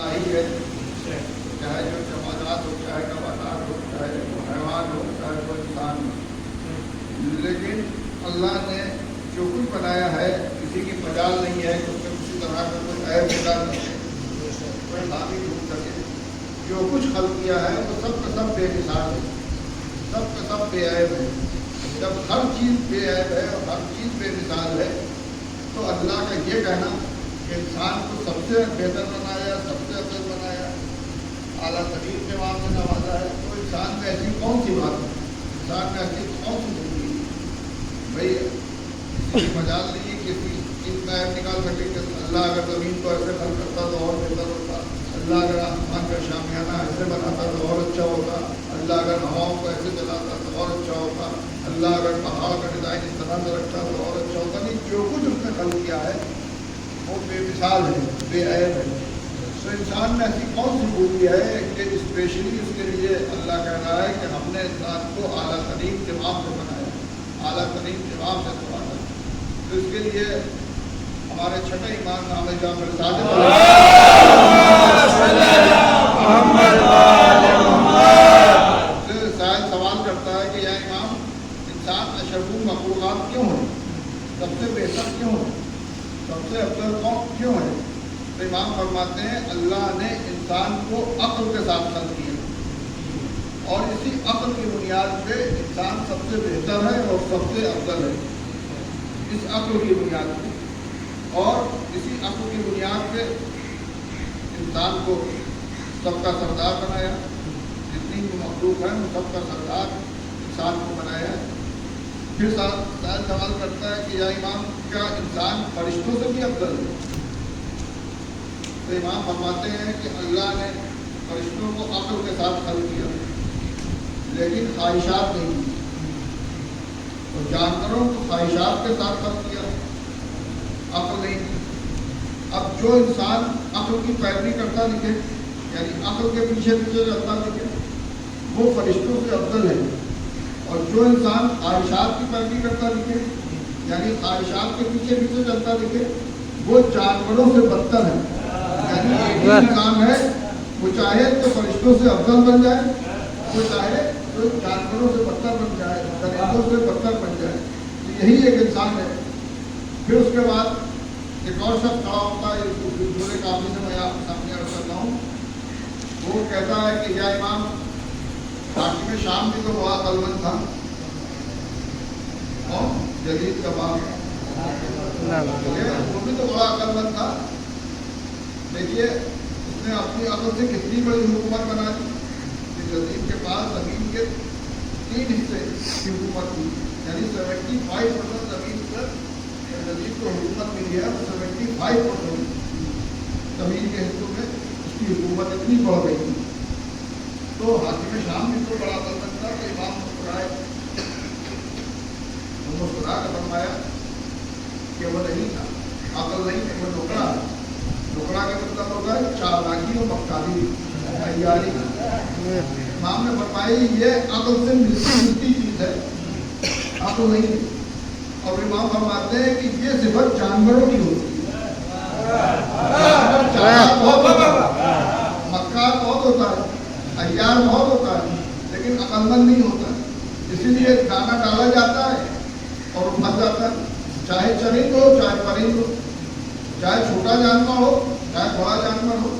ہی ہے، چاہے جو جماعت ہو، چاہے قبائلات ہو، چاہے وہ حیوان ہو، چاہے وہ انسان ہو، لیکن اللہ نے جو کچھ بنایا ہے کسی کی مجال نہیں ہے کہ اس میں کسی طرح کا کوئی عیب نکال سکے، کوئی خامی ڈھونڈ سکے۔ جو کچھ خلق کیا ہے وہ سب کا سب بے مثال ہے، سب کا سب بے عیب ہے۔ جب ہر چیز بے عیب ہے اور ہر چیز بے مثال ہے تو اللہ کا یہ کہنا کہ انسان کو سب سے بہتر بنایا، سب سے افضل بنایا، اعلیٰ ترین کے وہاں میں نوازا ہے، تو انسان میں ایسی کون سی بات ہے، انسان میں ایسی کون سی زندگی ہے؟ بھائی کسی کی مجال نہیں ہے کسی چیز کا عیب نکال سکے کہ اللہ اگر زمین کو ایسے خلق کرتا تو اور بہتر ہوتا، اللہ اگر آسمان کا شامیانہ ایسے بناتا تو اور اچھا ہوتا، اللہ اگر ہواؤں کو ایسے چلاتا تو اور اچھا ہوتا، اللہ اگر پہاڑ کا ڈیزائن اس طرح سے رکھتا تو اور اچھا ہوتا۔ نہیں، جو کچھ اس نے خلق کیا ہے وہ بے مثال ہے، بے عیب ہے۔ تو انسان میں ایسی کون سی خوبی ہے کہ اسپیشلی اس کے لیے اللہ کہہ رہا ہے کہ ہم نے انسان کو اعلیٰ ترین دماغ سے بنایا، اعلیٰ ترین دماغ سے بنایا۔ تو اس کے لیے ہمارے چھٹے امام نام جعفر صادق سے شاید سوال کرتا ہے کہ یا امام، انسان اشرف المخلوقات کیوں ہے، سب سے بہتر کیوں ہے، سب سے افضل کون کیوں ہے؟ تو امام فرماتے ہیں اللہ نے انسان کو عقل کے ساتھ خلق کیا اور اسی عقل کی بنیاد پہ انسان سب سے بہتر ہے اور سب سے افضل ہے، اس عقل کی بنیاد پہ۔ اور اسی عقل کی بنیاد پہ انسان کو سب کا سردار بنایا، جتنی بھی مخلوق ہے وہ سب کا سردار انسان کو بنایا۔ پھر سوال کرتا ہے کہ یا امام، کیا انسان فرشتوں سے بھی افضل ہے؟ تو امام فرماتے ہیں کہ اللہ نے فرشتوں کو عقل کے ساتھ خلق کیا لیکن خواہشات نہیں کی، اور جانوروں کو خواہشات کے ساتھ خلق کیا، عقل نہیں کی۔ اب جو انسان عقل کی پیروی کرتا دکھے، یعنی عقل کے پیچھے پیچھے چلتا دکھے، وہ فرشتوں سے افضل ہے، اور جو انسان خواہشات کی پیروی کرتا دکھے، یعنی خواہشات کے پیچھے پیچھے چلتا دکھے، وہ جانوروں سے بدتر ہے۔ یعنی ایک ہی انسان ہے، وہ چاہے تو فرشتوں سے افضل بن جائے، وہ چاہے تو جانوروں سے بدتر بن جائے، درندوں سے بدتر بن جائے۔ تو یہی ایک انسان ہے۔ پھر اس کے بعد ایک اور شخص کھڑا ہوتا ہے، دوسرے کافی سے میں آپ کے سامنے عرض کرتا ہوں، وہ کہتا ہے کہ یا امام، حاکم شام بھی تو بڑا عقلمند تھا، اور جدید کا باپ وہ بھی تو بڑا عقلمند تھا۔ دیکھیے اس نے اپنی عقل سے کتنی بڑی حکومت بنا دی کہ جدید کے پاس زمین کے 3 حصے کی حکومت تھی، یعنی 75% زمین پر جدید کو حکومت ملی ہے، 75% زمین کے حصوں میں اس کی حکومت اتنی بڑھ گئی تھی۔ تو حاکم شام بھی تو بڑا عقلمند تھا، تو امام مسکرا کر فرمایا کہ وہ نہیں تھا، عقل نہیں ہے، وہ ڈوکرا ہے۔ ڈوکرا کا مطلب ہوتا ہے چالاکی و مکاری، تیاری۔ امام نے فرمایا یہ عقل سے ملتی چیز ہے، عقل نہیں ہے۔ اور امام فرماتے ہیں کہ یہ صفت جانوروں کی ہوتی ہے، چالاک بہت ہوتا ہے، مکار بہت ہوتا ہے، عیار بہت ہوتا ہے، لیکن عقلمند نہیں ہوتا ہے۔ اسی لیے دانا ڈالا جاتا ہے اور وہ پھنس جاتا ہے، چاہے چرند ہو چاہے پرند ہو، چاہے چھوٹا جانور ہو چاہے بڑا جانور ہو،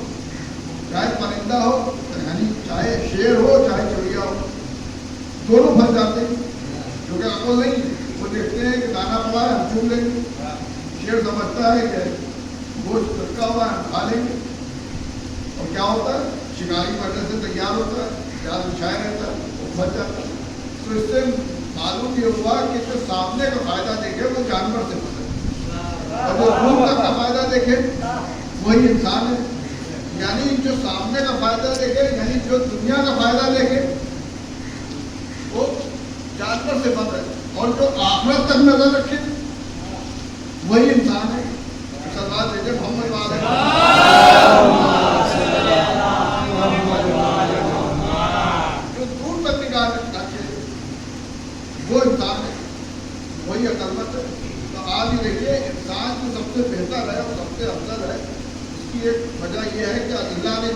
چاہے پرندہ ہو یعنی چاہے شیر ہو چاہے چڑیا ہو، دونوں پھنس جاتے ہیں کیونکہ عقل نہیں ہے۔ وہ دیکھتے ہیں کہ دانا پڑا ہے ہم چن لیں گے، شیر سمجھتا ہے کہ گوشت رکھا ہوا ہے ہم کھا لیں گے، اور کیا ہوتا ہے شکاری مرنے سے تیار ہوتا ہے، جال بچھایا رہتا ہے، وہ پھنس جاتا ہے۔ تو اس سے معلوم یہ ہوا کہ جو سامنے کا فائدہ دیکھے وہ جانور سے پھنسے، اور جو دور تک کا فائدہ دیکھے وہی انسان ہے۔ یعنی جو سامنے کا فائدہ دیکھے، یعنی جو دنیا کا فائدہ دیکھے وہ جانور سے پھنسے، اور جو آخرت تک نظر رکھے وہی انسان ہے۔ سلام دیجیے محمد والے، جو دور تک نگاہ رکھے وہ انسان ہے، وہی عقلمند ہے۔ تو آج ہی دیکھیے انسان جو سب سے بہتر ہے اور سب سے افضل ہے، اس کی ایک وجہ یہ ہے کہ اللہ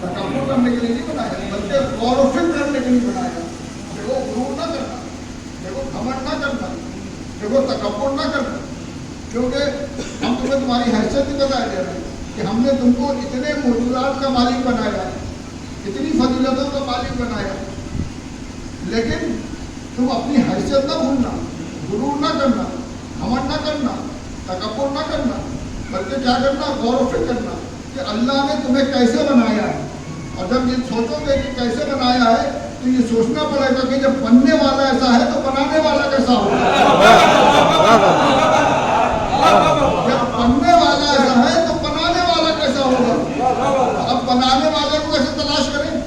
تکبر کرنے کے لیے نہیں بنایا، بلکہ غور و فکر کرنے کے لیے بنایا. دیکھو غرور نہ کرنا، دیکھو گھمنڈ نہ کرنا، دیکھو تکبر نہ کرنا. کیونکہ ہم تمہیں تمہاری حیثیت بھی بتا دے رہے ہیں کہ ہم نے تم کو اتنے موجودات کا مالک بنایا، اتنی فضیلتوں کا مالک بنایا، لیکن تم اپنی حیثیت نہ بھولنا، غرور نہ کرنا، گھمنڈ نہ کرنا، تکبر نہ کرنا، بلکہ کیا کرنا، غور و فکر کرنا کہ اللہ نے تمہیں کیسے بنایا ہے. اور جب یہ سوچو گے کہ کیسے بنایا ہے تو یہ سوچنا پڑے گا کہ جب بننے والا ایسا ہے تو بنانے والا کیسا ہوگا. جب بننے والا ایسا ہے تو بنانے والا کیسا ہوگا. اب بنانے والے کو کیسے تلاش کریں؟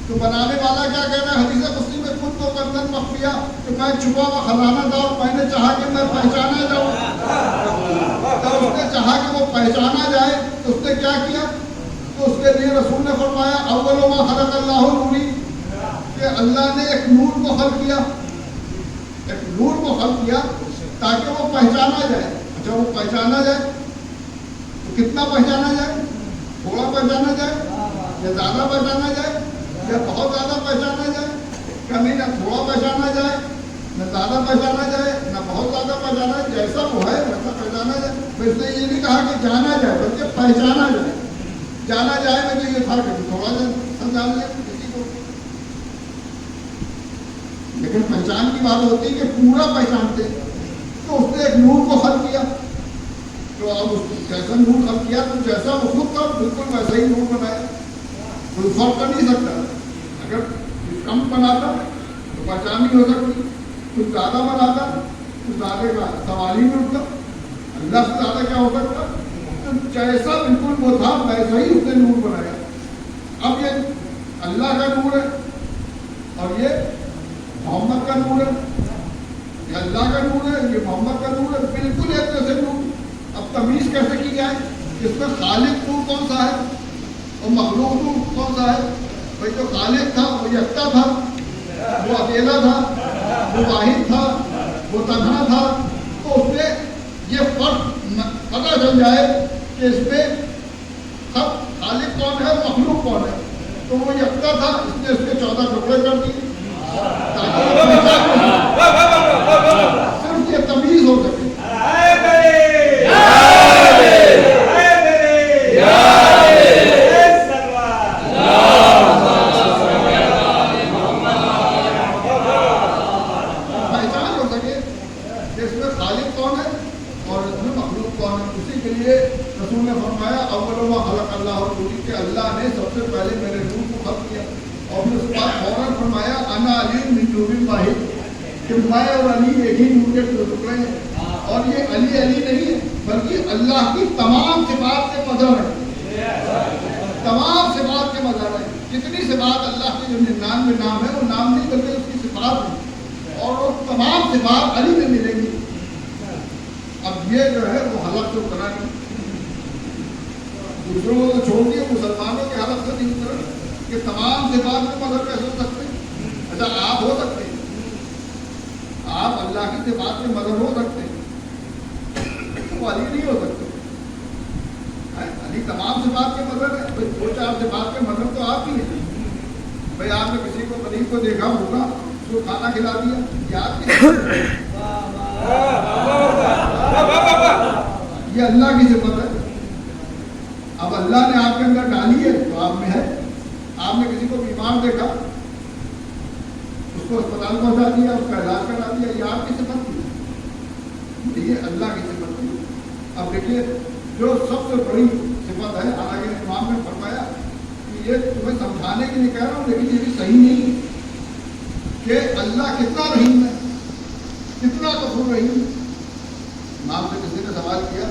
تو بنانے والا کیا کہنا ہے حدیث قدسی میں، خود کو کندن مخفیہ، کہ میں چھپا ہوا خزانہ تھا اور میں نے چاہا کہ میں پہچانا جاؤں. جب اس نے چاہا کہ وہ پہچانا جائے تو اس نے کیا کیا؟ تو اس کے لیے رسول نے فرمایا اول ما خلق اللہ نوری، کہ اللہ نے ایک نور کو خلق کیا، ایک نور کو خلق کیا تاکہ وہ پہچانا جائے. اچھا وہ پہچانا جائے تو کتنا پہچانا جائے؟ تھوڑا پہچانا جائے یا زیادہ پہچانا جائے یا بہت زیادہ پہچانا جائے؟ کہ نہیں، نہ تھوڑا پہچانا جائے، نہ زیادہ پہچانا جائے، نہ بہت زیادہ پہچانا جائے، جیسا وہ ہے ویسا پہچانا جائے. تو اس نے یہ نہیں کہا کہ جانا جائے بلکہ پہچانا جائے. جانا جائے میں تو یہ تھا کہ تھوڑا سمجھا لیا کسی کو، لیکن پہچان کی بات ہوتی ہے کہ پورا پہچانتے. تو اس نے ایک نور کو خلق کیا، تو اب اس جیسا نور خلق کیا تو جیسا وہ خود تھا بالکل ویسا ہی نور بنایا. کوئی فرق کر نہیں سکتا. اگر کم بناتا تو پہچان نہیں ہو سکتی، کچھ زیادہ بناتا تو زیادہ کا سوال ہی نہیں اٹھتا. اللہ سے زیادہ کیا ہو سکتا؟ تو جیسا بالکل وہ تھا ویسا ہی اس نے نور بنایا. اب یہ اللہ کا نور ہے اور یہ محمد کا نور ہے. یہ اللہ کا نور ہے، یہ محمد کا نور ہے، بالکل ایک جیسے نور. اب تمیز کیسے کی جائے؟ اس میں خالق نور کون سا ہے اور مخلوق نور کون سا ہے؟ بھائی جو خالق تھا وہ یکتا تھا، وہ اکیلا تھا، وہ واحد تھا، وہ تنہا تھا. تو اس میں یہ فرق پتہ چل جائے کہ اس میں سب خالق کون ہے، مخلوق کون ہے. تو وہ یکتا تھا، اس نے اس کے 14 ٹکڑے کر دیے تاکہ صرف یہ تمیز ہو سکے. پہچان ہو سکے کہ اس میں خالق کون ہے اور اس میں مخلوق کون ہے. اسی کے لیے رسول نے فرمایا اول ما خلق اللہ نور، کہ اللہ نے سب سے پہلے میرے نور کو خلق کیا. اور پھر اس کے بعد فوراً فرمایا انا علی من نور واحد، کہ میں اور علی ایک ہی نور کے ٹکڑے ہیں. اور یہ علی علی نہیں ہے بلکہ اللہ کی تمام صفات کے مظہر ہے. تمام صفات کے مظہر ہے. جتنی صفات اللہ کے جو 99 نام ہے وہ نام نہیں بلکہ اس کی صفات ہیں، اور وہ تمام صفات علی میں ملیں گی. اب یہ جو ہے وہ حلق سے اترا نہیں، دوسروں کو تو چھوڑ دیا، مسلمانوں کے حلق سے نہیں اترا کہ تمام صفات کے مظہر کیسے ہو سکتے ہیں. اچھا آپ ہو سکتے ہیں، آپ اللہ کی صفات کے مظہر ہو سکتے ہیں، وہ علی نہیں ہو سکتے. علی تمام صفات کے مظہر ہے. بھائی 2-4 صفات کے مظہر تو آپ ہی ہیں. بھائی آپ نے کسی کو غریب کو دیکھا ہوگا، اس کو کھانا کھلا دیا، یاد نہیں، یہ اللہ کی صفت ہے. اب اللہ نے آپ کے اندر ڈالی ہے تو آپ میں ہے. آپ نے کسی کو بیمار دیکھا، اس کو اسپتال پہنچا دیا، اس کا علاج کرا دیا، یہ آپ کی صفت تھی، یہ اللہ کی صفت تھی. اب دیکھیے جو سب سے بڑی صفت ہے، حالانکہ امام نے فرمایا کہ یہ تمہیں سمجھانے کے لیے کہہ رہا ہوں لیکن یہ بھی صحیح نہیں کہ اللہ کتنا رحیم ہے، کتنا غفور رحیم ہے. امام سے کسی نے سوال کیا،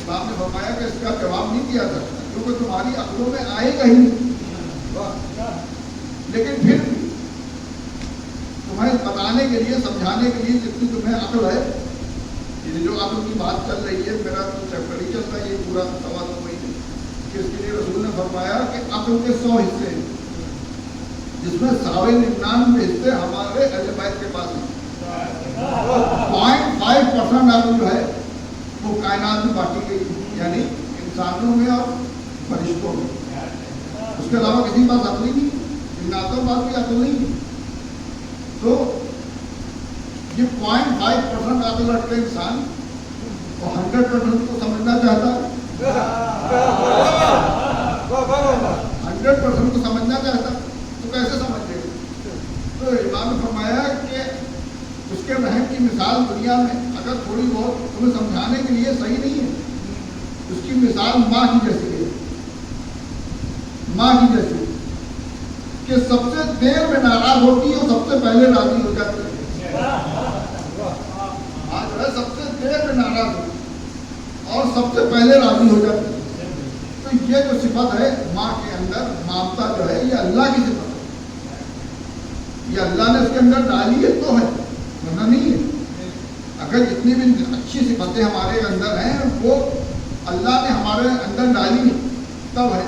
امام نے فرمایا کہ اس کا جواب نہیں دیا سکتا کیونکہ تمہاری عقلوں میں آئے گا ہی نہیں. لیکن پھر بھی تمہیں بتانے کے لیے، سمجھانے کے لیے جتنی تمہیں عقل ہے، یہ جو عقل کی بات چل رہی ہے، میرا تو چیپٹر ہی چلتا ہے یہ پورا 2.25 مہینے، کہ اس کے لیے رسول نے فرمایا کہ عقل کے 100 حصے ہیں جس میں 99 حصے ہمارے اہل بیت کے پاس ہیں. 0.5% عقل جو ہے وہ کائنات میں بانٹی گئی، یعنی انسانوں میں اور فرشتوں میں. اس کے علاوہ کسی کے پاس عقل ہی نہیں ہے، جناتوں کے پاس بھی عقل نہیں ہے. تو یہ 0.5% عقل رکھتے انسان وہ 100% کو سمجھنا چاہتا ہے. 100% کو سمجھنا چاہتا تو کیسے سمجھ لے گا؟ تو امام نے فرمایا کہ اس کے رحم کی مثال دنیا میں اگر تھوڑی بہت تمہیں سمجھانے کے لیے صحیح نہیں ہے. اس کی مثال ماں کی جیسی ہے، ماں کی جیسی کہ سب سے دیر میں ناراض ہوتی ہے اور سب سے پہلے راضی ہو جاتی ہے. ماں جو ہے سب سے دیر میں ناراض ہوتی ہے اور سب سے پہلے راضی ہو جاتی ہے. تو یہ جو صفت ہے ماں کے اندر، مامتا جو ہے یہ اللہ کی صفت ہے. یہ اللہ نے اس کے اندر ڈالی ہے تو ہے، ورنہ نہیں ہے. اگر جتنی بھی اچھی صفتیں ہمارے اندر ہیں وہ اللہ نے ہمارے اندر ڈالی نہیں تب ہے.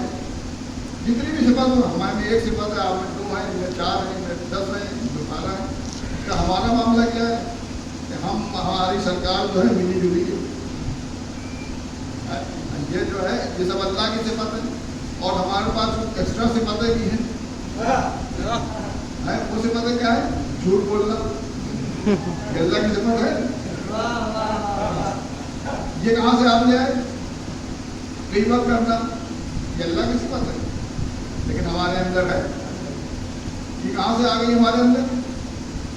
جتنی بھی صفت ہو، ہمارے میں ایک صفت ہے، آپ میں 2 ہیں، میں 4 ہیں، میں 10 ہیں، میں 12 ہیں. کہ ہمارا معاملہ کیا ہے کہ ہماری سرکار جو ہے ملی جلی ہے. یہ جو ہے یہ سب اللہ کی صفت ہے اور ہمارے پاس ایکسٹرا صفتیں بھی ہیں. وہ صفتیں کیا ہے؟ جھوٹ بولنا یہ اللہ کی صفت ہے. یہ کہاں سے آپ لے آئے؟ غیبت کرنا یہ اللہ کی صفت ہے لیکن ہمارے اندر ہے. یہ کہاں سے آ گئی ہمارے اندر؟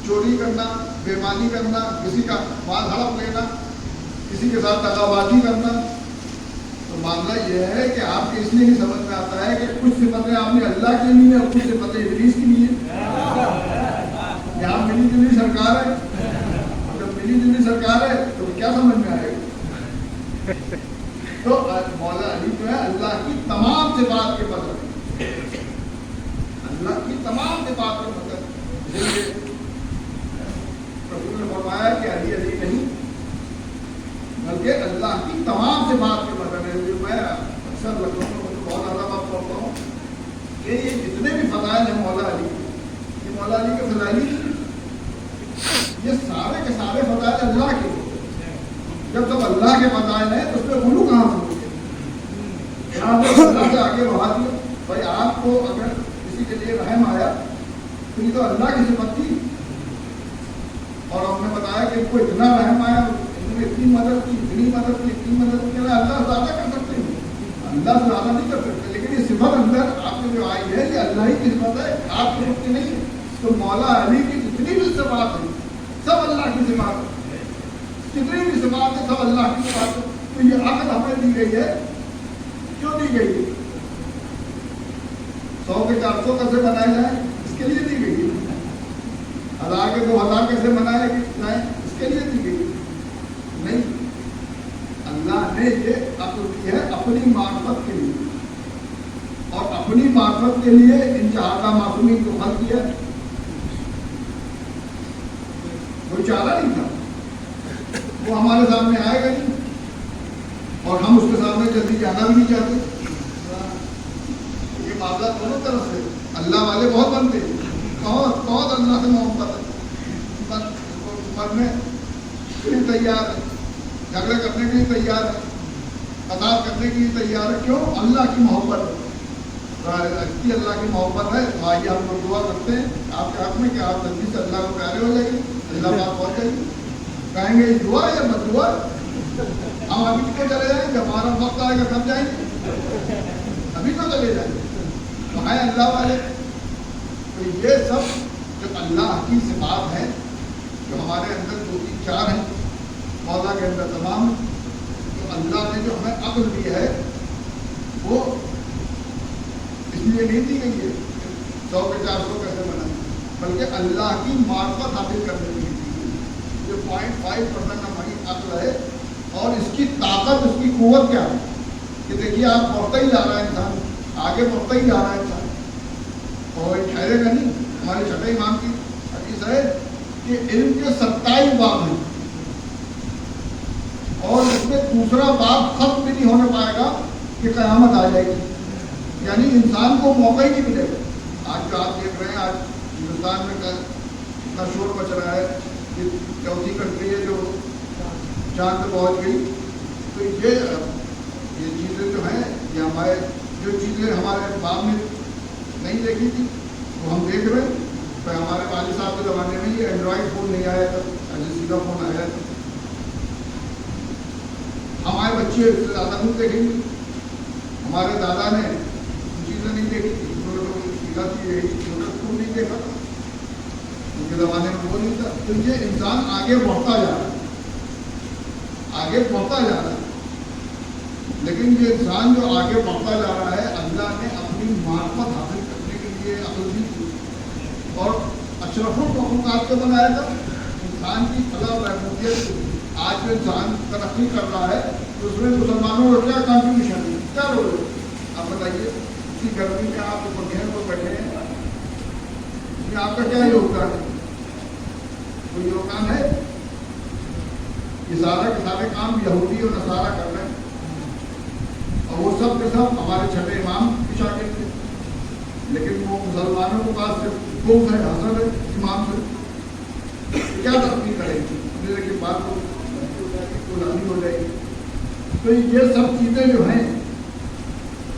چوری کرنا، بےمانی کرنا، کسی کا مال ہڑپ لینا، کسی کے ساتھ دغا بازی کرنا. تو معاملہ یہ ہے کہ آپ کو اس لیے نہیں سمجھ میں آتا ہے کہ کچھ صفتیں آپ نے اللہ کے لیے اور کچھ صفتیں ابلیس کے لیے. یہاں ملی جلی سرکار ہے، جب ملی جلی سرکار ہے تو کیا سمجھ میں آئے گا؟ تو مولا علی جو ہے اللہ کی تمام صفات کے بدل، اللہ کی تمام صفات کے بدل. رسول نے فرمایا کہ علی علی نہیں بلکہ اللہ کی تمام صفات کے بدل ہے. میں اکثر لکھوں میں بہت زیادہ بات کرتا ہوں کہ یہ جتنے بھی فضائل ہیں مولا علی، یہ مولا علی کے فضائل نہیں، یہ سارے کے سارے فضائل اللہ کے. جب سب اللہ کے فضائل ہیں تو اس پہ غلو کہاں سے ہوگی؟ اللہ سے آگے بڑھا دیا. بھائی آپ کو اگر کسی کے لیے رحم آیا تو یہ تو اللہ کی صفت تھی اور ہم نے بتایا کہ ان کو اتنا رحم آیا، انہوں نے اتنی مدد کی، اتنی مدد کی، اتنی مدد کی. اللہ زیادہ کر سکتے ہیں، اللہ سے زیادہ نہیں کر سکتے، لیکن یہ صفت اندر آپ کو جو آئی ہے یہ اللہ ہی کی صفت ہے، آپ کی صفت نہیں ہے. تو مولا علی کی جتنی بھی صفات ہیں سب اللہ کی صفات ہے، جتنی بھی صفات ہیں سب اللہ کی صفات ہے. تو یہ عقل ہمیں دی گئی ہے، کیوں دی گئی ہے؟ 100 کے 400 کیسے بنائے جائیں اس کے لیے دی گئی ہے. 1000 کے 2000 کیسے بنائے جائیں اس کے لیے دی گئی نہیں. اللہ نے یہ عقل دی ہے اپنی معرفت کے لیے اور اپنی معرفت کے لیے ان جہادہ معصومین کو خلق کیا. کوئی چارہ نہیں تھا، وہ ہمارے سامنے آئے گا نہیں اور ہم اس کے سامنے جلدی جانا بھی نہیں چاہتے. یہ معاملہ دونوں طرف سے. اللہ والے بہت بنتے ہیں، بہت اللہ سے محبت ہے، مرنے کے لیے تیار ہے، جھگڑے کرنے کے لیے تیار ہے، فساد کرنے کے لیے تیار ہے. کیوں؟ اللہ کی محبت ہے. اللہ کی محبت ہے. تو آئیے ہم لوگ دعا کرتے ہیں آپ کے حق میں کہ آپ جلدی سے اللہ کو پیارے ہو جائیے، اللہ پاک پہنچ جائیے. کہیں گے یہ دعا یا مت دعا؟ ہم ابھی تو چلے جائیں، جب ہمارا وقت آئے گا تب جائیں گے، ابھی تو چلے جائیں گے. تو ہیں اللہ والے. تو یہ سب جو اللہ کی صفات ہیں جو ہمارے اندر 2 3 4 ہیں، مولا کے اندر تمام. تو اللہ نے جو ہمیں عقل دی ہے وہ اس لیے نہیں دی گئی ہے 100 کے 400 کیسے بنائیں، بلکہ اللہ کی معرفت حاصل کرنے کے لیے دی گئی. جو 0.5% ہماری عقل ہے اور اس کی طاقت، اس کی قوت کیا ہے کہ دیکھیے آپ بڑھتا ہی جا رہا ہے انسان، آگے بڑھتا ہی جا رہا ہے انسان اور ٹھہرے گا نہیں. ہمارے چھٹے امام کی حدیث ہے کہ علم کے 27 باب ہیں اور اس میں دوسرا باب ختم بھی نہیں ہونے پائے گا کہ قیامت آ جائے گی. یعنی انسان کو موقع ہی نہیں ملے گا. آج جو آپ دیکھ رہے ہیں، آج ہندوستان میں اتنا شور مچ رہا ہے کہ 4تھی کنٹری ہے جو چاند پہ پہنچ گئی. تو یہ چیزیں جو ہیں یہ ہمارے جو چیزیں ہمارے باب میں نہیں دیکھی تھی، وہ ہم دیکھ رہے ہیں. تو ہمارے والد صاحب کے زمانے میں یہ اینڈرائڈ فون نہیں آیا تھا، سیدھا فون آیا تھا. ہمارے بچے اس سے زیادہ نہیں دیکھیں گے. ہمارے دادا نے چیزیں نہیں دیکھی تھی، سیدھا فون نہیں دیکھا تھا، ان کے زمانے میں وہ نہیں تھا. تو یہ انسان آگے بڑھتا جا رہا ہے، آگے بڑھتا جا رہا ہے. لیکن یہ انسان جو آگے بڑھتا جا رہا ہے، اللہ نے اپنی معرفت حاصل کرنے کے لیے عقل دی تھی اور اشرف المخلوقات کو بنایا تھا. انسان کی فلاح و بہبودیت. آج جو انسان ترقی کر رہا ہے تو اس میں مسلمانوں کا کیا کنٹریبیوشن ہے؟ کیا رول ہے؟ آپ بتائیے. اسی گرمی میں آپ پنکھے کو بیٹھے ہیں، اس میں آپ کا کیا یوگدان ہے؟ کوئی یوگدان ہے؟ یہ سارا کے سارے کام یہودی اور نصارہ کر رہے ہیں، اور وہ سب کے سب ہمارے چھٹے امام کی شاگرد تھے. لیکن وہ مسلمانوں کے پاس صرف خوف ہے، حسد ہے امام سے. کیا ترقی کرے گی؟ میرے کے بعد غلامی ہو جائے گی. تو یہ سب چیزیں جو ہیں،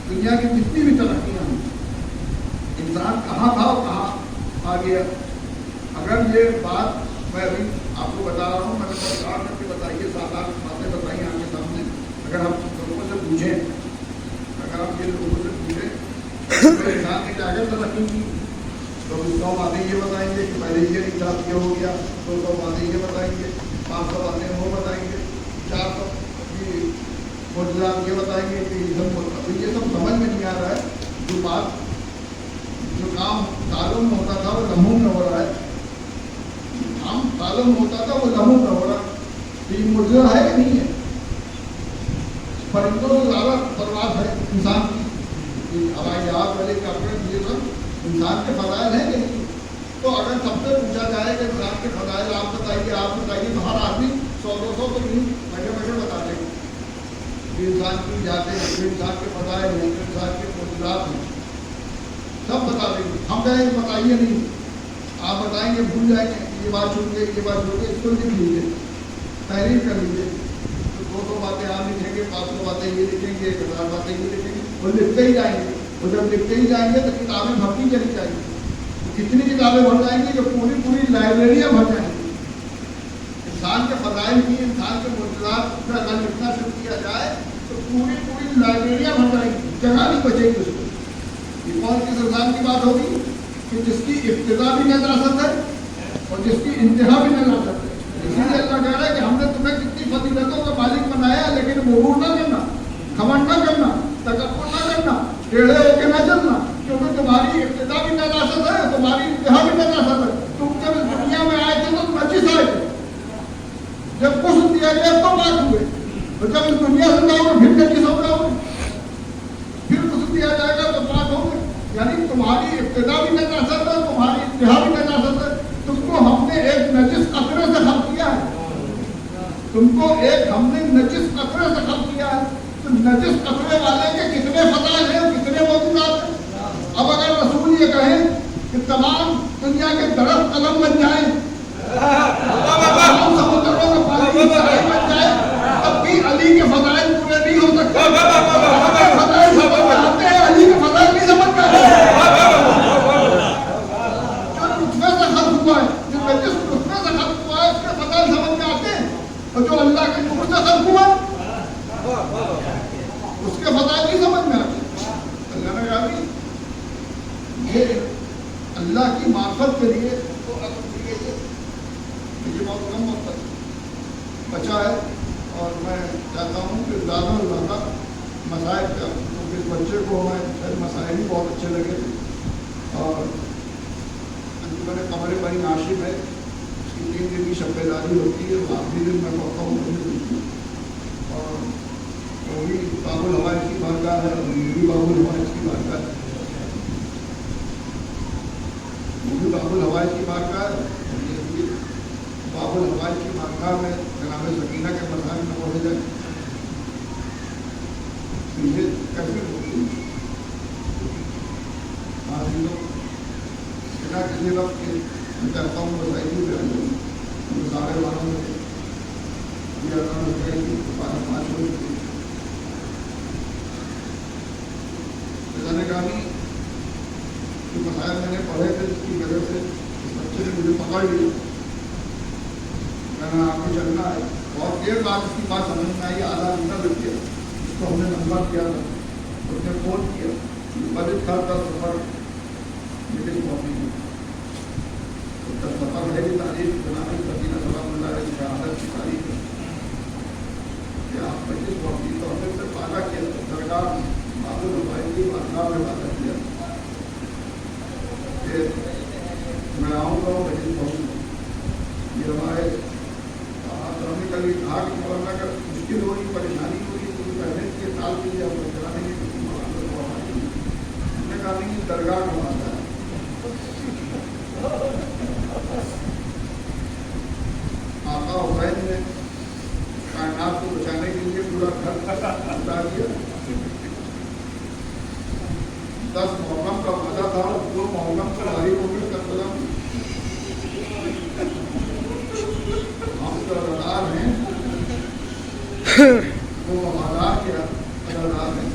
دنیا کی جتنی بھی ترقیاں ہیں، انسان کہاں تھا اور کہاں آ گیا. اگر یہ بات میں ابھی آپ کو بتا رہا ہوں، میں نے بہت کار کر کے بتائیے، 7-8 باتیں بتائی آپ کے سامنے. اگر ہم لوگوں سے پوچھیں، اگر آپ یہ لوگوں سے پوچھیں انسان نے کیا ترقی کی، تو 100 باتیں یہ بتائیں گے کہ پہلے یہ انقلاب یہ ہو گیا، 200 باتیں یہ بتائیں گے، 500 باتیں وہ بتائیں گے، 400 کی معجزات یہ بتائیں گے کہ ابھی یہ سب سمجھ میں نہیں آ رہا ہے. جو بات جو کام تعلق میں ہوتا تھا وہ لمحوں میں ہو رہا ہے، کام تعلق میں ہوتا تھا وہ لمحوں میں ہو رہا ہے. تو یہ معجزہ ہے کہ نہیں ہے؟ فرندوں سے زیادہ پرواز ہے انسان کی، ہوائی جہاز والے کپڑے یہ سب انسان کے فضائل ہیں کہ نہیں؟ تو اگر سب سے پوچھا جائے کہ انسان کے فضائل آپ بتائیے تو ہر آدمی 100-200 تو نہیں بیٹھے بتا دیں گے. انسان کی جاتے ہیں، جو انسان کے فضائل ہیں، جو انسان کے معجزات ہیں، سب بتا دیں گے. ہم کہیں گے بتائیے نہیں، آپ بتائیں گے بھول جائیں گے. یہ بات چھوڑ کے یہ بات چھوڑ کے اس کو لکھ لیجیے، تحریر کر لیجیے. 200 باتیں آپ لکھیں گے، 500 باتیں یہ لکھیں گے، 1000 باتیں یہ لکھیں گے، اور لکھتے ہی جائیں گے. اور جب لکھتے ہی جائیں گے تو کتابیں بھرتی چلی جائیں گی. کتنی کتابیں بھر جائیں گی کہ پوری لائبریریاں بھر جائیں گی. انسان کے فضائل کی، انسان کے معجزات کا اگر لکھنا شروع کیا جائے تو پوری لائبریریاں بھر جائیں گی، جگہ نہیں بچے گی اس کو. یہ کون کس انسان کی بات ہوگی کہ جس کی ابتدا بھی نجاست ہے اور جس کی انتہا بھی نجاست ہے. اسی لیے اللہ کہہ رہا ہے کہ ہم نے تمہیں کتنی فضیلتوں کا مالک بنایا، لیکن غرور نہ کرنا، گھمنڈ نہ کرنا، تکبر نہ کرنا، ٹیڑھے ہو کے نہ چلنا. کیونکہ تمہاری ابتدا بھی نجاست ہے، تمہاری انتہا بھی نجاست ہے. تم جب اس دنیا میں آئے تھے تو نجس آئے تھے، جب غسل دیا گیا تو پاک ہوئے، اور جب اس دنیا سے جاؤ گے پھر نجس ہو جاؤ گے، پھر غسل دیا جائے گا تو پاک ہوں گے. یعنی تمہاری ابتدا بھی نجاست ہے، تمہاری انتہا بھی نجاست ہے. تم کو ہم نے ایک نجس قطرے سے خلق کیا ہے، تم کو ہم نے نجس قطرے سے خلق کیا ہے. تو نجس قطرے والے کے کتنے فضائل ہیں، کتنے معجزات ہیں. اب اگر رسول یہ کہیں کہ تمام دنیا کے درخت قلم بن جائیں، تمام سمندروں کا پانی چائے بن جائے، تب بھی علی کے فضائل پورے نہیں ہو سکتے. فضائل سمجھ میں آتے ہیں، علی کے فضائل نہیں سمجھ میں آتے. جس نطفے سے خلق ہوا ہے اس کے فضائل سمجھ میں آتے ہیں، اور جو اللہ کے نور سے خلق ہوا اس کے فضائل نہیں سمجھ میں آتے. اللہ نے کہا یہ اللہ کی معرفت کے لیے تو یہ بہت کم وقت بچا ہے، اور میں چاہتا ہوں کہ زیادہ سے زیادہ مسائل کا، کیونکہ اس بچے کو ہمیں مسائل ہی بہت اچھے لگے. اور میں نے قمر بنی ناشب ہے، اس کی 3 دن کی شب بیداری ہوتی ہے، وہ آخری دن میں پڑھتا ہوں. اور وہ بھی باب الحوائج کی بارگاہ ہے، اور یہ بھی باب الحوائج کی بارگاہ ہے، وہ بھی باب الحوائج کی بارگاہ ہے. یہ بھی باب الحوائج کی بارگاہ میں جناب سکینہ کے مسائل میں پڑھے جائے. یہ کیسے ہوتی ہے کسی وقت کے میں چاہتا ہوں بتائیے پہ سارے والوں میں یہ پانچ نے کہا جو مسائل میں نے پڑھے تھے جس کی وجہ سے اس بچے نے مجھے پکڑ لیا، میں نے آپ کو چلنا ہے، بہت دیر بعد اس کی بات سمجھ میں آئی، آدھا گھنٹہ لگ گیا، اس کو ہم نے نمبر کیا تھا، اس نے فون کیا، بجٹ تھا 10 سفر لیکن پہنچی نہیں، تو 10 سفر ہے بھی تاریخ جناب سکینہ سلام اللہ علیہ شہادت کی تاریخ ہے کہ آپ 25 پہنچی، تو ہم نے سے وعدہ کیا درگاہ بابو رفائی کی بارگاہ میں وعدہ کیا کہ میں آؤں گا 25 پہنچوں گا، یہ ہمارے کبھی کہا کہ مولانا اگر مشکل ہو رہی پریشانی ہو رہی تو پہلے کے سال کے لیے آپ چلانے کی ہم نے کہا نہیں درگاہ کو آتا ہے، آقا حسین نے کائنات کو بچانے کے لیے پورا گھر بتا دیا، 10 محرم کا وعدہ تھا، 2 محرم کو بھاری ہو گئے کربلا میں، ہم قدردار ہیں، وہ وفادار کیا قدردار ہیں،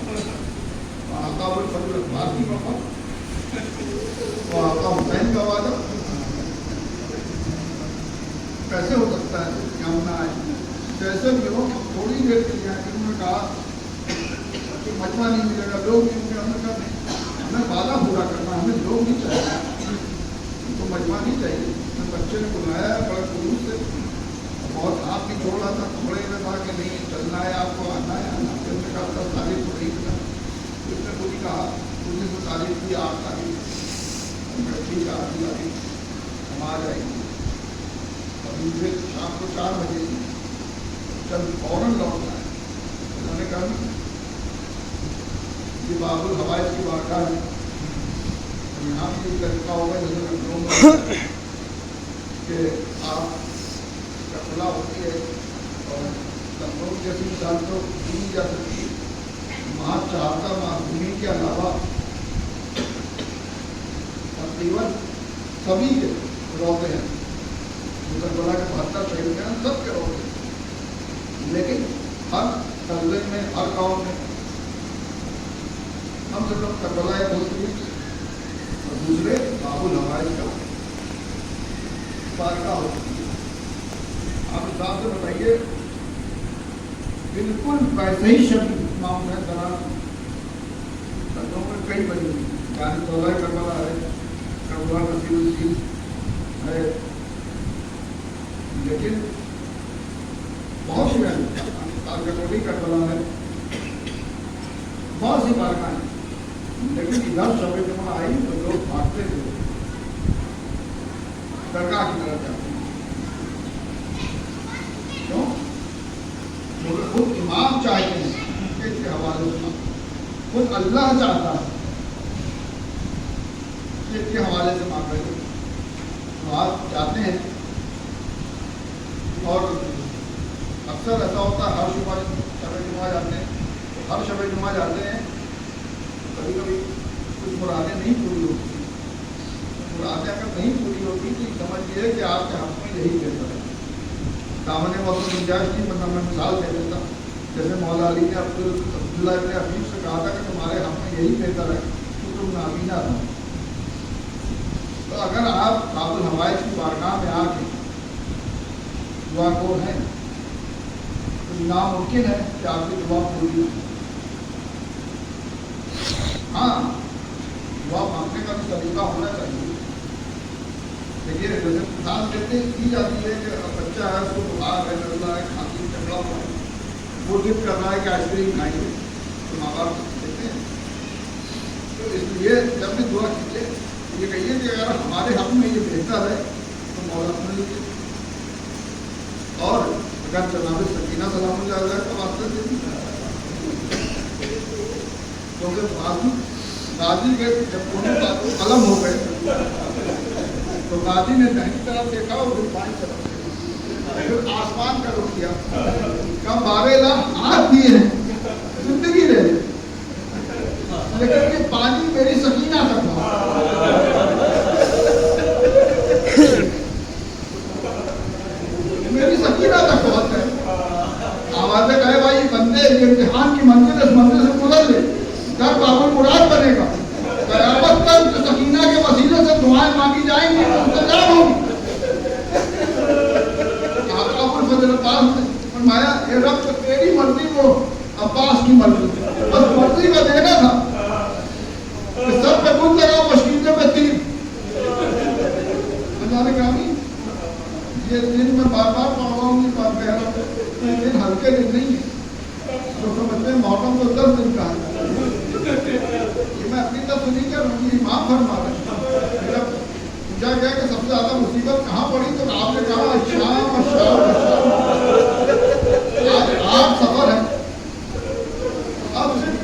آقا الفضل اقبال کی وفا، وہ آقا حسین کا وعدہ کیسے ہو سکتا ہے کہ ہم نہ آئے؟ جیسے بھی ہو تھوڑی دیر کے لیے انہوں نے کہا کہ مجمع نہیں ملے گا، لوگ نہیں ملے، ہم نے کہا نہیں، ہمیں وعدہ پورا کرنا، ہمیں لوگ نہیں چاہیے، ان کو مجمع نہیں چاہیے، بچے نے بلایا ہے بڑے خلوص سے، بہت ہاتھ بھی چھوڑ رہا تھا، کپڑے میں تھا کہ نہیں چلنا ہے، آپ کو آنا ہے، آنا ہے، نے کہا 10 تاریخ کو نہیں تھا، اس نے خود ہی کہا 19 تاریخ کی 8 تاریخ، ٹھیک ہے 8 تاریخ ہم آ جائیں گے، اور مجھے شام کو 4 بجے جب فوراً لوٹنا ہے، انہوں نے کہا یہ باب الحوائج کی بارگاہ ہے، یہاں بھی یہ طریقہ ہوگا جیسے لکھنؤ میں کہ آپ کربلا ہوتی ہے اور لکھنؤ جیسی مثال تو دی جا سکتی ہے، وہاں چہارتا معصومین کے علاوہ تقریباً سبھی کے روزے ہیں، کربلا کے 72 شہید ہیں سب کے روزے ہیں، لیکن ہر قصبے میں ہر گاؤں میں ہم سب لوگ کربلا ہے بولتے ہیں، اور دوسرے باب الحوائج کا بارگاہ ہوتی ہے۔ آپ اس بات سے بتائیے بالکل ویسے ہی شبیہ امام ہے دران لکھنؤ میں کئی بڑی یعنی دولہ کربلا ہے، کربلا نصیر الدین ہے، لیکن بہت سی کالکٹوٹی کربلا ہے، بہت سی بارگاہیں ہیں، لیکن ادھر شب جمعہ آئی تو لوگ بھاگتے تھے درگاہ کی طرف جاتے ہیں، کیوں؟ کیونکہ خود امام چاہتے ہیں کہ اس کے حوالے سے، خود اللہ چاہتا ہے کہ اس کے حوالے سے مانگا جائے، تو آپ جاتے ہیں، اور اکثر ایسا ہوتا ہے ہر شب جمعہ جاتے ہیں، ہر شب جمعہ جاتے ہیں، کبھی کبھی کچھ مرادیں نہیں پوری ہوتی، مرادیں اگر نہیں پوری ہوتی تو سمجھیے کہ آپ کے حق میں یہی بہتر ہے، دامن وصل گنجائش کی میں مثال دے دیتا، جیسے مولا علی نے عبداللہ ابن حفیظ سے کہا تھا کہ تمہارے حق میں یہی بہتر ہے تو تم نابینا رہو، تو اگر آپ باب الحوائج کی بارگاہ میں آ کے دعا کو ہیں تو ناممکن ہے کہ آپ کی دعا پوری ہو۔ ہاں دعا مانگنے کا بھی طریقہ ہونا چاہیے، دیکھیے جیسے مثال دیتے دی جاتی ہے کہ بچہ ہے اس کو بخار ہے، نزلہ ہے، کھانسی چکڑا ہوا ہے، وہ ضد کر رہا ہے کہ آئس کریم کھائیں گے، تو ماں باپ دیتے ہیں، تو اس لیے جب بھی دعا کیجیے یہ کہیے کہ اگر ہمارے حق میں یہ بہتر ہے تو مولا سن لیجیے، اور اگر جناب سکینہ سلام اللہ علیہ کا واسطہ دے کیونکہ غازی کے جب دونوں قلم ہو گئے تو غازی نے دہنی طرف دیکھا اور پھر بائیں طرف، پھر آسمان کا رخ کیا، کم 12 لاکھ ہاتھ دیے ہیں زندگی رہے، لیکن یہ پانی میری سکینہ تک میری سکینہ تک بہت ہے، آوازیں کہے بھائی بندے امتحان کی منزل اس منزل سے گزر لے، گھر باب المراد بنے گا، قیامت تک سکینہ حقیقت سنی کہ امام فرما رہے ہیں. جب پوچھا گیا کہ سب سے زیادہ مصیبت کہاں پڑی تو آپ نے کہا شام شام شام. آج 8 سفر ہے, اب صرف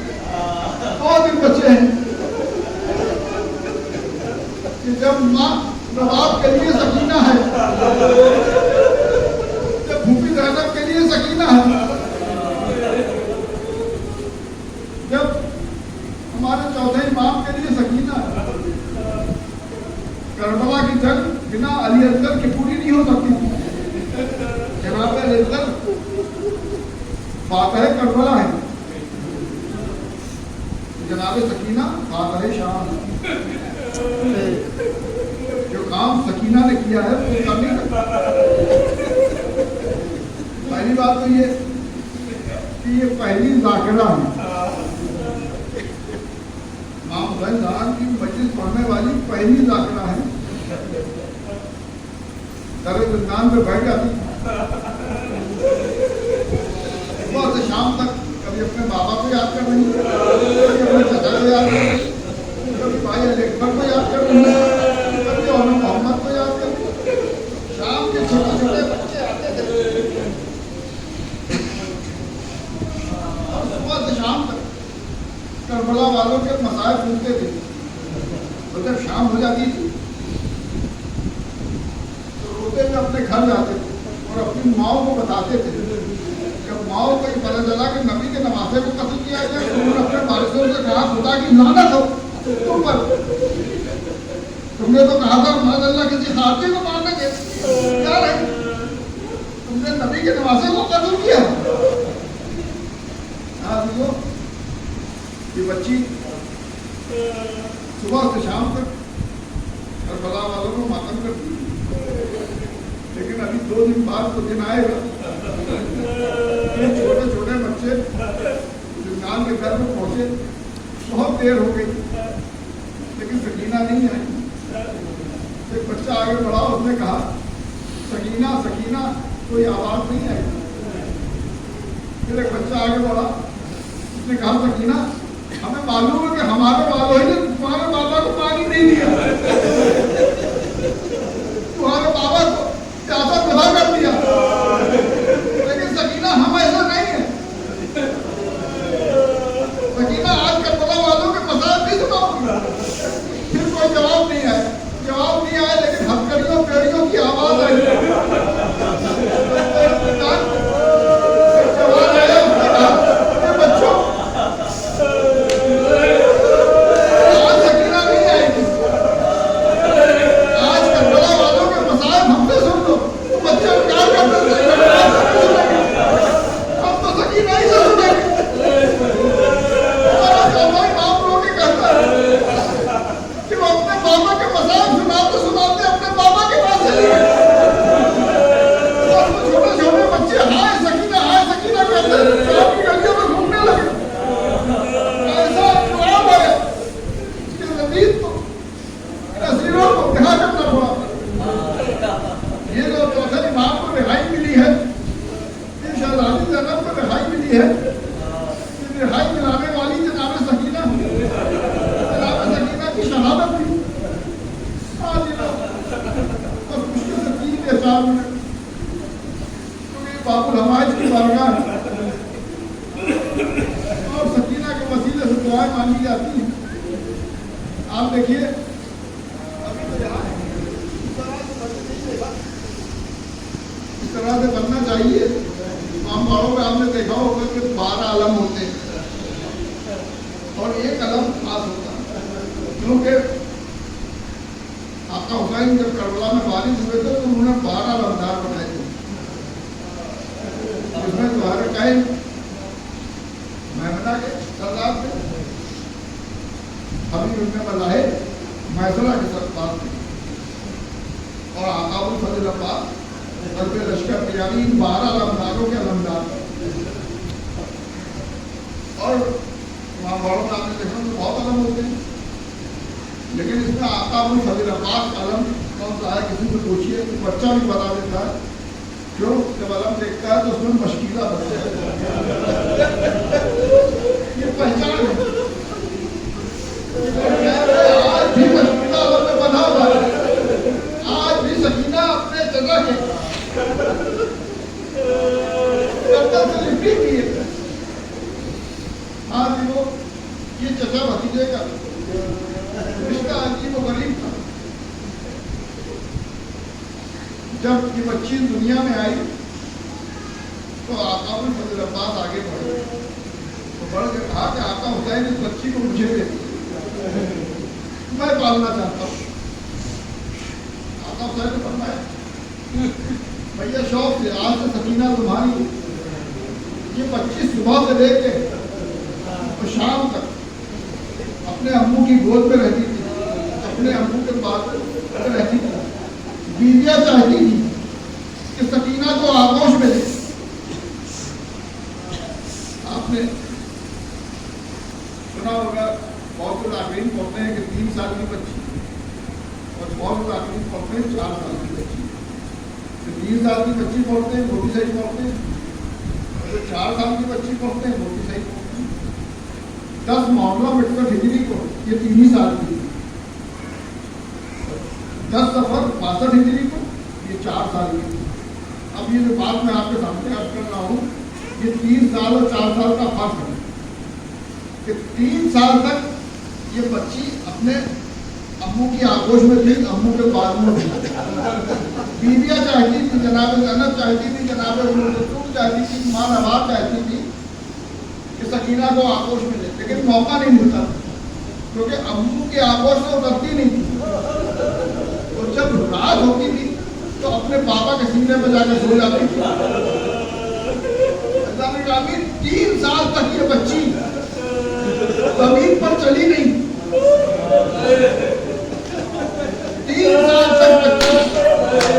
2 دن بچے ہیں کہ جب ماں نواب کے لیے سکینہ ہے, جب پھوپھی زینب کے لیے سکینہ ہے, جب ہمارے چوتھے امام کے لیے سکینہ ہے. کربلا کی جنگ بنا علی اصغر کی پوری نہیں ہو سکتی. جناب علی اصغر فاتح کربلا ہے, جناب سکینہ فاتح شام. جو کام سکینہ نے کیا ہے وہ کر نہیں سکتا. پہلی بات تو یہ کہ یہ پہلی ذاکرہ ہے, امام حسین زہرا کی مجلس پڑھنے والی پہلی ذاکرہ ہے. در زندان پہ بیٹھ جاتی صبح سے شام تک, کبھی اپنے بابا کو یاد کر رہی, کبھی اپنے چچا کو یاد کر رہی, کبھی بھائی علی اکبر کو یاد کر رہی, کبھی علم محمد کو یاد کر رہی. شام کے چھوٹے چھوٹے بچے آتے تھے اور صبح سے شام تک کربلا والوں کے مسائل پوچھتے تھے. اور جب شام ہو جاتی تھی تو روتے ہوئے اپنے گھر جاتے تھے اور اپنی ماؤں کو بتاتے تھے. جب ماؤں کو یہ پتہ چلا کہ نبی کے نواسے کو قتل کیا گیا تو انہوں نے اپنے وارثوں سے کہا خدا کی لعنت ہو تم پر, تم نے تو کہا تھا معاذ اللہ کسی خارجی کو مارنے کے, کیا رہے تم نے نبی کے نواسے کو قتل کیا. یہ بچی صبح سے شام تک کربلا والوں کو ماتم کرتی, لیکن ابھی 2 دن بعد تو دن آئے گا چھوٹے چھوٹے بچے زندان کے گھر میں پہنچے. بہت دیر ہو گئی لیکن سکینہ نہیں آئی. ایک بچہ آگے بڑھا, اس نے کہا سکینہ سکینہ, کوئی آواز نہیں آئی. پھر ایک بچہ آگے بڑھا, اس نے کہا سکینہ ہمیں معلوم ہے کہ ہمارے والوں ہی نے تمہارے بابا کو پانی نہیں دیا, تمہارے بابا کو پیاسا بلا کر دیا, لیکن سکینہ ہم ایسا نہیں ہے. سکینہ آج کربلا والوں کے مسائل نہیں سناؤں گا. پھر کوئی جواب نہیں آیا, لیکن ہتھکڑیوں پیڑیوں کی آواز آئی. جواب آیا, اس نے کہا کہ بچوں آج سکینہ نہیں آئے گی, آج کربلا والوں کے مسائل ہم سے سن لو. بچے کیا کرتے تھے, ہم تو سکینہ ہی سے سنیں گے. ہمارا بابا امام رو کے کہتا ہے کہ وہ اپنے بابا کے مسائل سناتے سناتے اپنے بابا کے پاس چلے گئے. اور وہ چھوٹے چھوٹے بچے ہائے سکینہ کہتے ہیں, شام کی گلیوں میں گھومنے لگے. ایسا انقلاب ہے کہ زمین کو نصیروں کو کہا کرنا پڑا. یہ جو چوتھے امام کو رہائی ملی ہے, یہ شہزادی زینب کو رہائی ملی ہے, رہائی دلانے والی جناب سکینہ کی شہادت تھی. آج بس مشکل سے 3 یا 4 منٹ, کیونکہ باب الحوائج کی بارگاہ ہے اور سکینہ کے وسیلے سے دعائیں مانگی جاتی ہیں. آپ دیکھیے ابھی تو یہاں اس طرح سے بننا چاہیے. امام باڑوں میں آپ نے دیکھا ہوگا کہ 12 علم ہوتے ہیں اور 1 علم خاص ہوتا ہے, کیونکہ آقا حسین جب کربلا میں وارث ہوئے تھے تو انہوں نے 12 علمدار بنائے تھے. اس میں ظاہر قائم میمنہ کے سردار تھے, حبیب ابن ملاحب میسرہ کے سردار تھے, اور آقا الفضل عباس حضرت لشکر یعنی 12 علمداروں کے علمدار. اور وہاں بڑوں میں آپ نے دیکھا تو بہت علم ہوتے ہیں, لیکن اس میں آقا الفضل عباس علم کون سا ہے کسی سے پوچھیے تو بچہ بھی بتا دیتا ہے. کیوں, جب علم دیکھتا ہے تو اس میں مشکلہ بنتا ہے. یہ پہچان ہے. جب یہ بچی دنیا میں آئی تو آقا الفضل عباس آگے بڑھے تو بڑھ کے کہا کہ آقا حسین اس بچی کو مجھے دے دیجیے، میں پالنا چاہتا ہوں۔ آقا حسین نے فرمایا بھیا شوق سے آج سے سکینہ تمہاری، یہ بچی صبح سے لے کے اور شام تک اپنے امو کی گود میں رہتی تھی، اپنے امو کے پاس رہتی تھی۔ بیویاں چاہتی تھی کہ سکینہ کو آغوش میں لے۔ آپ نے سنا ہوگا بہت العاقلین پڑھتے ہیں کہ 3 سال کی بچی اور بہت العاقلین پڑھتے ہیں 4 سال کی بچی۔ 3 سال کی بچی پڑھتے ہیں وہ بھی صحیح پڑھتے ہیں، 4 سال کی بچی پڑھتے ہیں وہ بھی صحیح پڑھتے ہیں۔ 10 معاملہ مٹکر ہجری کو یہ 3 ہی سال کی، 10 سفر 62 ہجری کو یہ 4 سال کی۔ اب یہ جو بات میں آپ کے سامنے عرض کر رہا ہوں یہ 3 سال اور 4 سال کا فرق ہے کہ 3 سال تک یہ بچی اپنے امو کی آغوش میں تھی، امو کے بعد میں تھی۔ بیویاں چاہتی تھی، جناب زینب چاہتی تھی، جناب ام کلثوم چاہتی تھی، ماں نواب چاہتی تھی کہ سکینہ کو آغوش میں لے، لیکن موقع نہیں ملتا کیونکہ امو کی آغوش سے اترتی نہیں تھی۔ اور جب رات ہوتی تھی تو اپنے پاپا کے سینے پہ جا کے سو جاتی تھی۔ اللہ نے کہا 3 سال تک یہ بچی زمین پر چلی نہیں، 3 سال تک بچی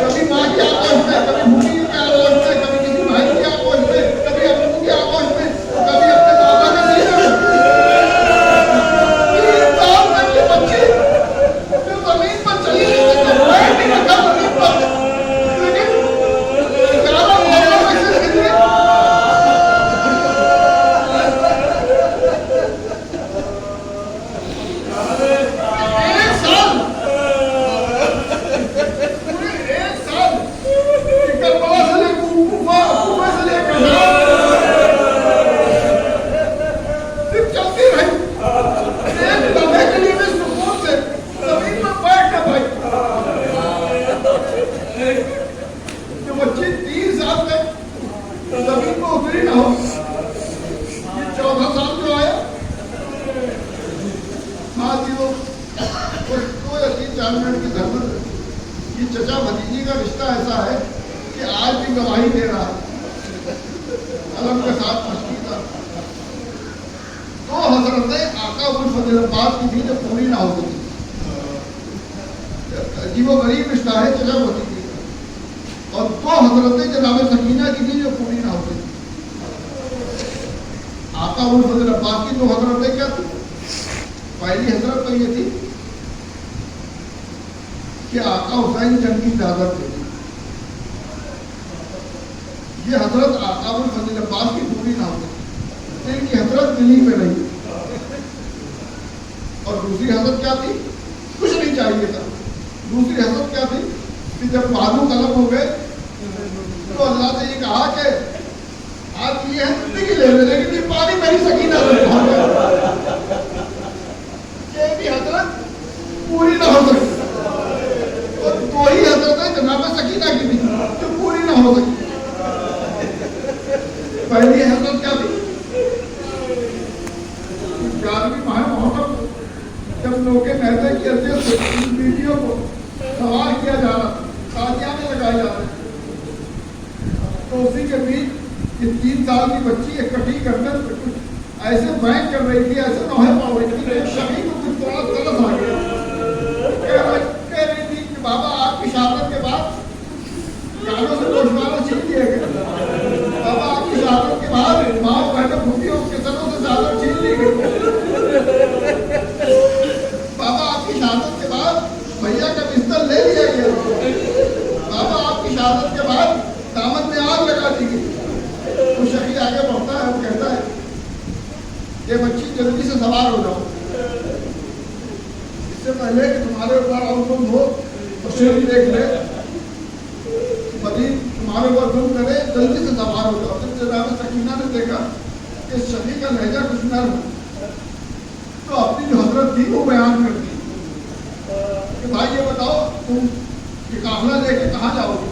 کبھی ماں کی آغوش میں، کبھی بھوکی کی آغوش میں، کبھی کسی بھائی کی آغوش میں، کبھی ابو کی آغوش میں، کبھی اپنے بابا کے سینے میں۔ 3 سال تک یہ بچی جو زمین پر چلی نہیں تھی، تو پیر نہیں رکھا زمین پر، لیکن 11 موقعوں میں سے کتنے 1 سال کربلا سے لے کے کوفہ سے لے کے صرف چلتی رہی، ایک لمحے کے لیے بھی سکون سے زمین پر بیٹھ نہ پائی۔ جو بچی 3 سال تک زمین پر اتری نہ ہو، یہ 14 سال جو آیا ہاں جی وہ 2 یا 3-4 منٹ کی ضرورت ہے۔ یہ چچا بھتیجی کا رشتہ ایسا ہے کہ آج بھی گواہی دے رہا ہے، علم کے ساتھ مشکل 2 حضرتیں آقا الفضل عباس کی تھی جو پوری نہ ہوتی تھی۔ عجیب و غریب رشتہ ہے چچا بھتیجی کا، اور 2 حضرتیں جناب سکینہ کی تھی جو پوری نہ ہوتی تھی۔ آقا الفضل عباس کی 2 حضرتیں کیا تھی؟ پہلی حضرت تو یہ تھی کہ آقا حسین جنگ کی اجازت دے دی۔ یہ حضرت آقا الفضل عباس کی پوری نہ ہوتی، ان کی حضرت دلی میں رہی۔ اور دوسری حضرت کیا تھی؟ کچھ نہیں چاہیے تھا۔ دوسری حضرت کیا تھی کہ جب بازو قلم ہو گئے تو اللہ سے یہ کہا کہ آپ یہ زندگی لے لیں لیکن یہ پانی میری سکینہ سے پہنچ گئے۔ یہ بھی حضرت پوری نہ ہو سکی، اور 2 ہی حضرتیں جناب سکینہ کی تھی جو پوری نہ ہو سکی۔ پہلی حضرت کیا تھی؟ 11ویں ماہ محرم جب لوگ نہتے کی حیثیت سے ان بیٹیوں کو سوار کیا جا رہا، شادیاں میں لگائی جا رہی، تو اسی کے بیچ یہ 3 سال کی بچی اکٹھی کرنے سے کچھ ایسے بینک کر رہی تھی، ایسے نوحے پاؤ رہی تھی کہ شبھی کو کچھ تھوڑا ترس آ گیا۔ کہہ رہی تھی کہ بابا آپ کی شہادت کے بعد کانوں سے گوشوارے چھین لیے گئے، بابا آپ کی شہادت کے بعد ماں بہنوں بھوکیوں کے سروں سے چادر چھین لی گئی، بابا آپ کی شہادت کے بعد بھیا کا بستر لے لیا گیا، بابا آپ کی شہادت کے بعد دامن میں آگ لگا دی گئی۔ وہ شخص آگے بڑھتا ہے، وہ کہتا ہے یہ بچی جلدی سے سوار ہو جاؤ، اس سے پہلے کہ تمہارے اوپر اور تم ہو تو شیر دیکھ لے، مدین تمہارے اوپر تم کرے، جلدی سے سوار ہو جاؤ۔ جب جناب سکینہ نے دیکھا کہ شفیع کا لہجہ کچھ نرم تو اپنی جو حضرت تھی وہ بیان کر دی کہ بھائی یہ بتاؤ تم یہ قافلہ لے کے کہاں جاؤ گے؟